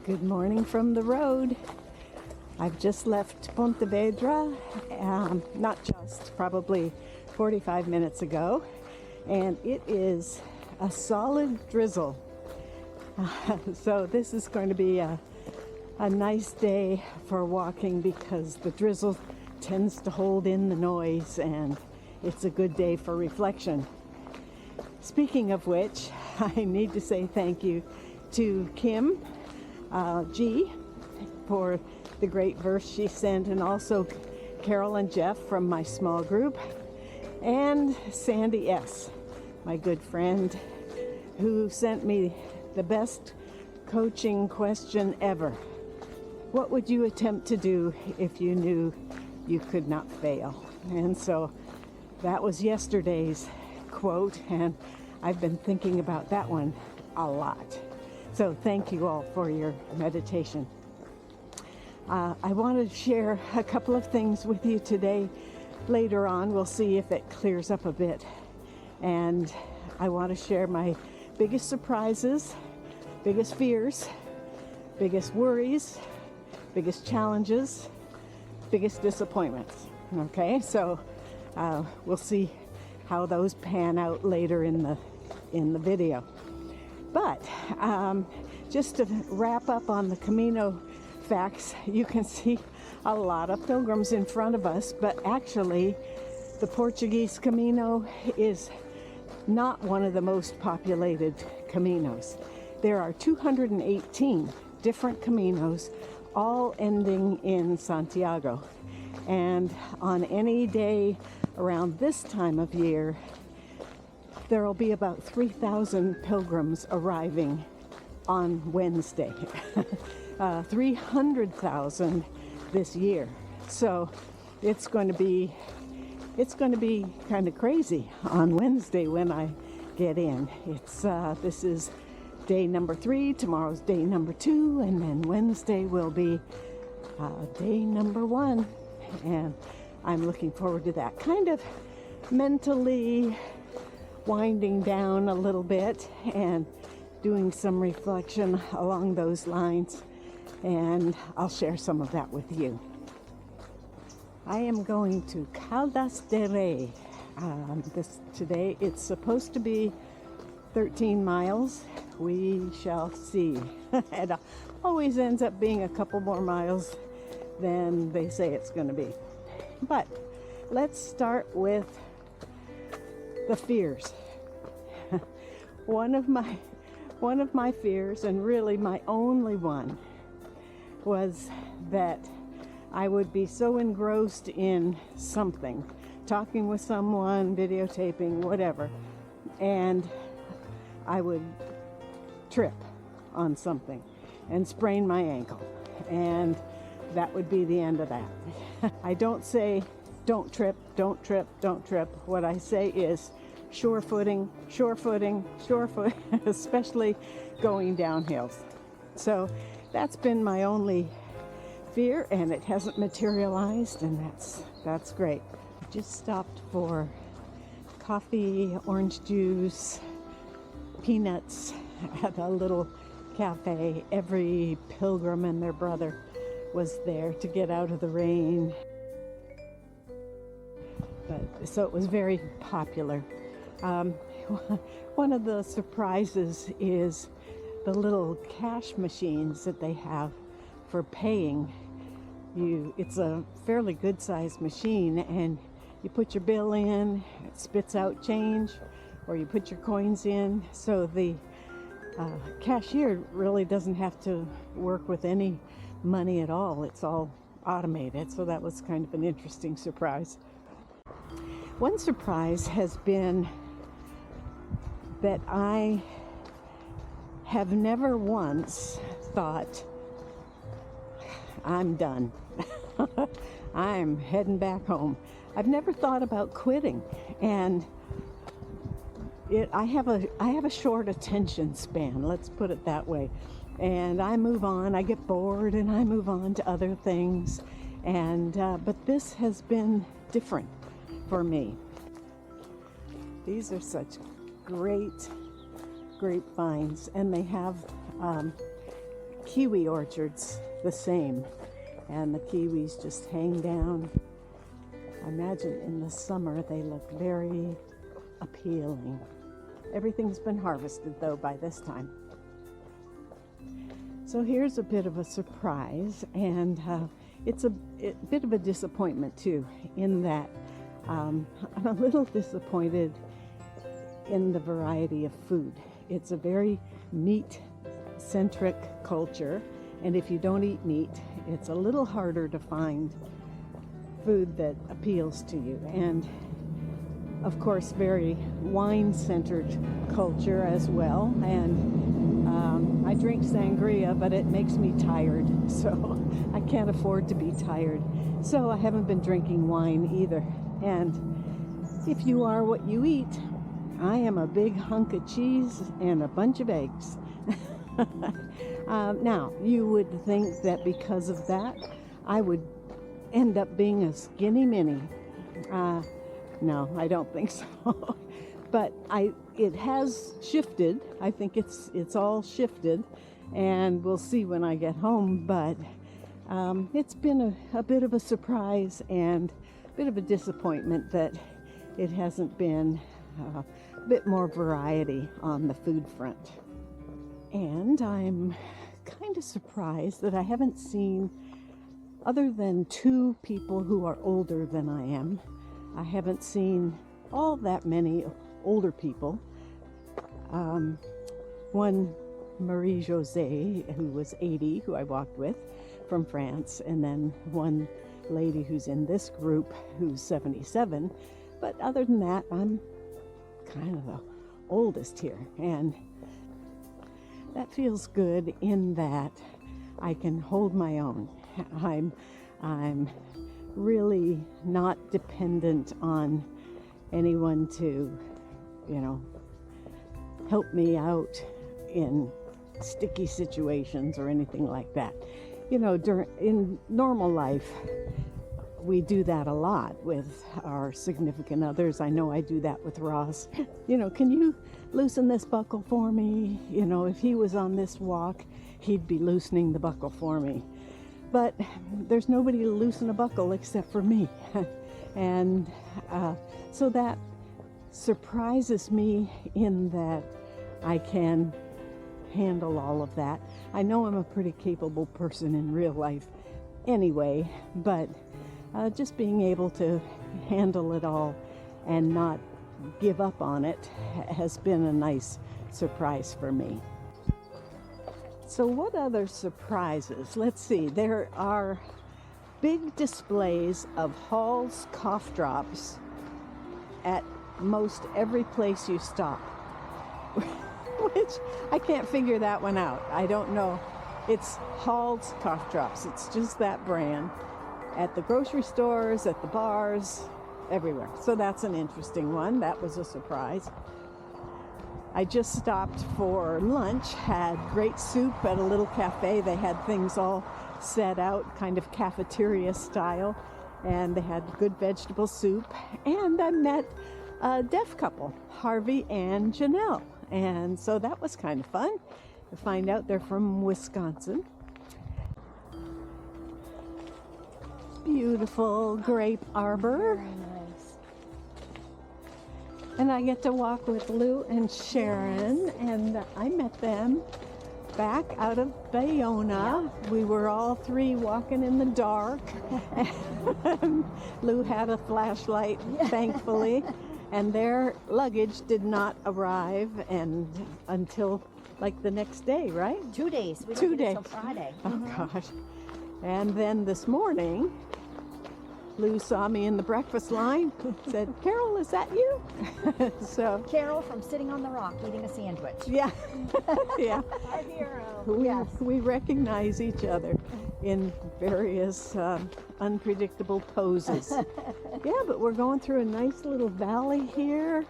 Good morning from the road. I've just left Pontevedra, not just, probably 45 minutes ago, and it is a solid drizzle. So this is going to be a nice day for walking because the drizzle tends to hold in the noise, and it's a good day for reflection. Speaking of which, I need to say thank you to Kim G for the great verse she sent, and also Carol and Jeff from my small group, and Sandy S, my good friend, who sent me the best coaching question ever. What would you attempt to do if you knew you could not fail? And so that was yesterday's quote, and I've been thinking about that one a lot. So thank you all for your meditation. I want to share a couple of things with you today. Later on, we'll see if it clears up a bit. And I want to share my biggest surprises, biggest fears, biggest worries, biggest challenges, biggest disappointments. Okay, so we'll see how those pan out later in the video. But just to wrap up on the Camino facts, you can see a lot of pilgrims in front of us, but actually the Portuguese Camino is not one of the most populated Caminos. There are 218 different Caminos, all ending in Santiago. And on any day around this time of year, there will be about 3,000 pilgrims arriving on Wednesday. 300,000 this year. So it's going to be kind of crazy on Wednesday when I get in. This is day number 3, tomorrow's day number 2, and then Wednesday will be day number 1. And I'm looking forward to that. Kind of mentally winding down a little bit and doing some reflection along those lines, and I'll share some of that with you. I am going to Caldas de Reis today. It's supposed to be 13 miles. We shall see. It always ends up being a couple more miles than they say it's going to be. But let's start with the fears. One of my fears, and really my only one, was that I would be so engrossed in something, talking with someone, videotaping, whatever, and I would trip on something and sprain my ankle, and that would be the end of that. I don't say don't trip, don't trip, don't trip. What I say is sure footing, sure footing, sure footing, especially going down hills. So that's been my only fear, and it hasn't materialized, and that's great. I just stopped for coffee, orange juice, peanuts at a little cafe. Every pilgrim and their brother was there to get out of the rain. So it was very popular. One of the surprises is the little cash machines that they have for paying you. It's a fairly good sized machine, and you put your bill in, it spits out change, or you put your coins in. So the cashier really doesn't have to work with any money at all. It's all automated. So that was kind of an interesting surprise. One surprise has been that I have never once thought, I'm done. I'm heading back home. I've never thought about quitting, and I have a short attention span, let's put it that way. And I move on, I get bored, and I move on to other things. And but this has been different for me. These are such great grapevines, and they have kiwi orchards the same, and the kiwis just hang down. I imagine in the summer they look very appealing. Everything's been harvested though by this time. So here's a bit of a surprise, and it's a bit of a disappointment too, in that I'm a little disappointed in the variety of food. It's a very meat-centric culture, and if you don't eat meat, it's a little harder to find food that appeals to you. And of course, very wine-centered culture as well. And I drink sangria, but it makes me tired, so I can't afford to be tired. So I haven't been drinking wine either. And if you are what you eat, I am a big hunk of cheese and a bunch of eggs. Now, you would think that because of that, I would end up being a skinny mini. No, I don't think so. But it has shifted. I think it's all shifted, and we'll see when I get home. But it's been a bit of a surprise and a bit of a disappointment that it hasn't been a bit more variety on the food front. And I'm kind of surprised that I haven't seen, other than two people who are older than I am, I haven't seen all that many older people. One, Marie-Josée, who was 80, who I walked with from France, and then one lady who's in this group who's 77. But other than that, I'm kind of the oldest here, and that feels good in that I can hold my own. I'm really not dependent on anyone to, help me out in sticky situations or anything like that. In normal life, we do that a lot with our significant others. I know I do that with Ross. Can you loosen this buckle for me? If he was on this walk, he'd be loosening the buckle for me. But there's nobody to loosen a buckle except for me. And so that surprises me in that I can handle all of that. I know I'm a pretty capable person in real life anyway, but just being able to handle it all and not give up on it has been a nice surprise for me. So what other surprises? Let's see. There are big displays of Hall's cough drops at most every place you stop, which I can't figure that one out. I don't know. It's Hall's cough drops. It's just that brand. At the grocery stores, at the bars, everywhere. So that's an interesting one. That was a surprise. I just stopped for lunch, had great soup at a little cafe. They had things all set out, kind of cafeteria style, and they had good vegetable soup. And I met a deaf couple, Harvey and Janelle. And so that was kind of fun to find out they're from Wisconsin. Beautiful grape arbor. Very nice. And I get to walk with Lou and Sharon, and I met them back out of Bayona. Yep. We were all three walking in the dark. Lou had a flashlight, thankfully, and their luggage did not arrive until like the next day, right? 2 days. We 2 days. Until Friday. Oh gosh. And then this morning, Lou saw me in the breakfast line, said, "Carol, is that you?" So Carol from sitting on the rock eating a sandwich. Yeah, yeah. Our hero. We recognize each other in various unpredictable poses. Yeah, but we're going through a nice little valley here,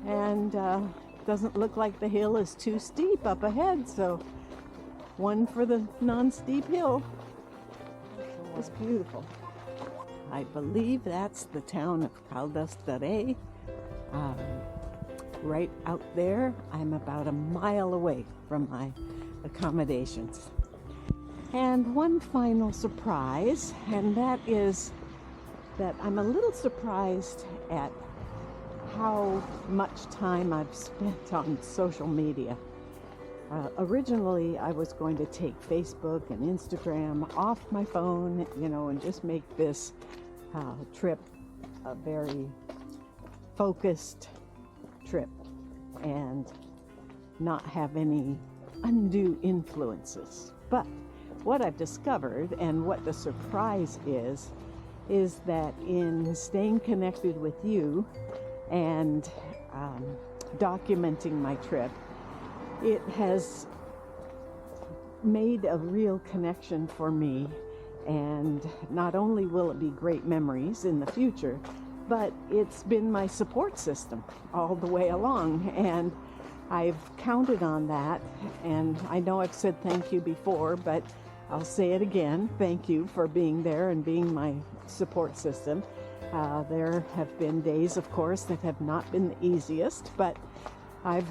and doesn't look like the hill is too steep up ahead, so one for the non-steep hill. It's beautiful. I believe that's the town of Caldas. Right out there. I'm about a mile away from my accommodations. And one final surprise, and that is that I'm a little surprised at how much time I've spent on social media. Originally, I was going to take Facebook and Instagram off my phone, and just make this trip a very focused trip and not have any undue influences. But what I've discovered and what the surprise is that in staying connected with you and documenting my trip, it has made a real connection for me. And not only will it be great memories in the future, but it's been my support system all the way along. And I've counted on that. And I know I've said thank you before, but I'll say it again. Thank you for being there and being my support system. There have been days, of course, that have not been the easiest, but I've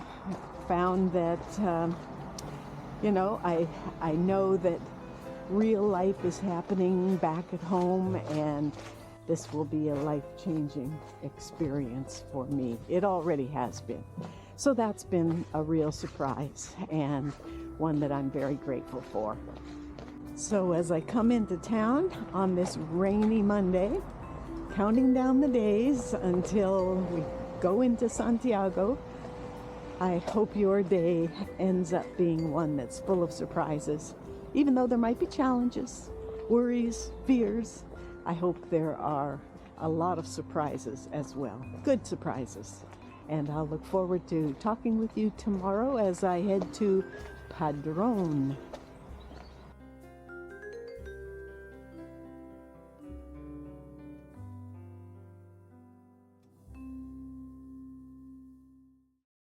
found that, I know that real life is happening back at home, and this will be a life-changing experience for me. It already has been. So that's been a real surprise, and one that I'm very grateful for. So as I come into town on this rainy Monday, counting down the days until we go into Santiago, I hope your day ends up being one that's full of surprises. Even though there might be challenges, worries, fears, I hope there are a lot of surprises as well. Good surprises. And I'll look forward to talking with you tomorrow as I head to Padrón.